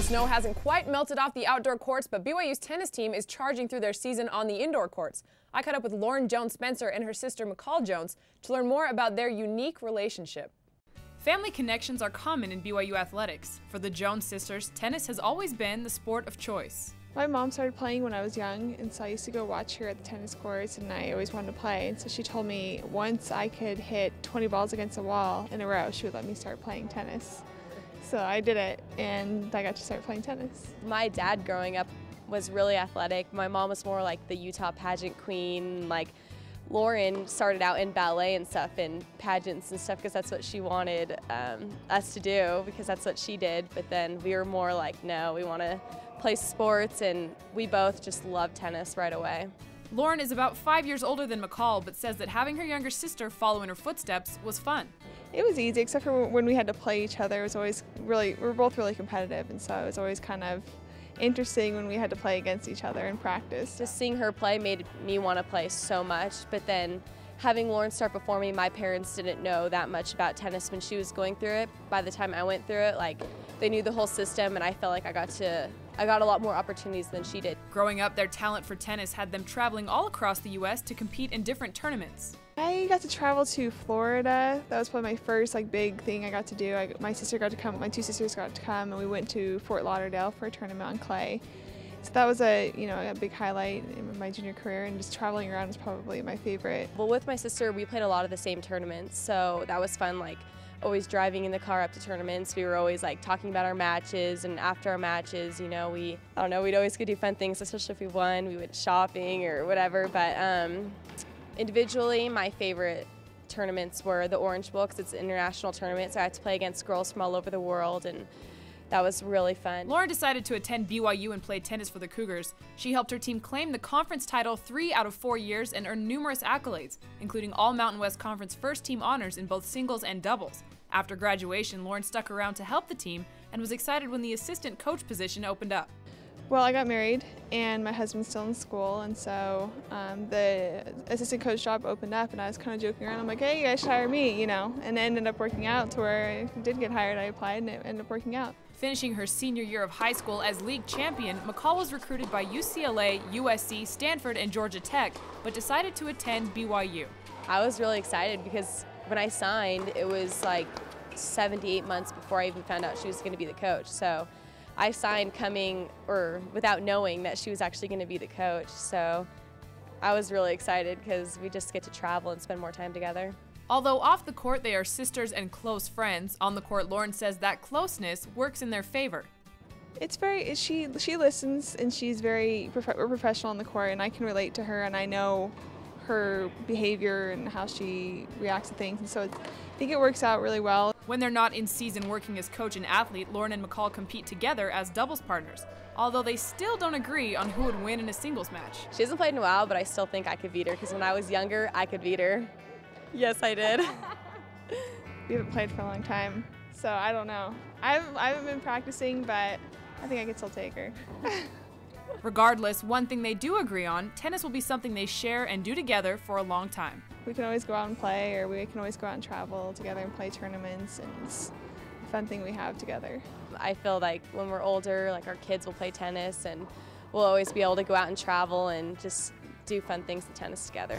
snow hasn't quite melted off the outdoor courts, but BYU's tennis team is charging through their season on the indoor courts. I caught up with Lauren Jones-Spencer and her sister McCall Jones to learn more about their unique relationship. Family connections are common in BYU athletics. For the Jones sisters, tennis has always been the sport of choice. My mom started playing when I was young, and so I used to go watch her at the tennis courts, and I always wanted to play. And so she told me once I could hit 20 balls against a wall in a row, she would let me start playing tennis. So I did it, and I got to start playing tennis. My dad growing up was really athletic. My mom was more like the Utah pageant queen. Like Lauren started out in ballet and stuff, and pageants and stuff, because that's what she wanted us to do, because that's what she did. But then we were more like, no, we want to play sports, and we both just love tennis right away. Lauren is about 5 years older than McCall, but says that having her younger sister follow in her footsteps was fun. It was easy, except for when we had to play each other. It was always we were both really competitive, and so it was always kind of interesting when we had to play against each other in practice. Just seeing her play made me want to play so much, but then having Lauren start before me, my parents didn't know that much about tennis when she was going through it. By the time I went through it, like, they knew the whole system, and I felt like I got a lot more opportunities than she did. Growing up, their talent for tennis had them traveling all across the U.S. to compete in different tournaments. I got to travel to Florida. That was probably my first big thing I got to do. My sister got to come, my two sisters got to come, and we went to Fort Lauderdale for a tournament on clay. So that was a big highlight in my junior career, and just traveling around was probably my favorite. Well, with my sister, we played a lot of the same tournaments, so that was fun. Like, always driving in the car up to tournaments. We were always talking about our matches, and after our matches, we'd always go do fun things, especially if we won. We went shopping or whatever. But individually, my favorite tournaments were the Orange Bowl, because it's an international tournament, so I had to play against girls from all over the world, and that was really fun. Lauren decided to attend BYU and play tennis for the Cougars. She helped her team claim the conference title 3 out of 4 years and earn numerous accolades, including all Mountain West Conference first team honors in both singles and doubles. After graduation, Lauren stuck around to help the team and was excited when the assistant coach position opened up. Well, I got married, and my husband's still in school, and so the assistant coach job opened up, and I was kind of joking around. I'm like, hey, you guys should hire me, and it ended up working out to where I did get hired. I applied, and it ended up working out. Finishing her senior year of high school as league champion, McCall was recruited by UCLA, USC, Stanford, and Georgia Tech, but decided to attend BYU. I was really excited because when I signed, it was like 7 to 8 months before I even found out she was going to be the coach. So I signed without knowing that she was actually going to be the coach. So I was really excited because we just get to travel and spend more time together. Although off the court they are sisters and close friends, on the court Lauren says that closeness works in their favor. She listens, and she's we're professional on the court, and I can relate to her, and I know her behavior and how she reacts to things, and so I think it works out really well. When they're not in season working as coach and athlete, Lauren and McCall compete together as doubles partners, although they still don't agree on who would win in a singles match. She hasn't played in a while, but I still think I could beat her, because when I was younger, I could beat her. Yes, I did. We haven't played for a long time, so I don't know. I haven't been practicing, but I think I could still take her. Regardless, one thing they do agree on, tennis will be something they share and do together for a long time. We can always go out and play, or we can always go out and travel together and play tournaments, and it's a fun thing we have together. I feel like when we're older, our kids will play tennis, and we'll always be able to go out and travel and just do fun things in tennis together.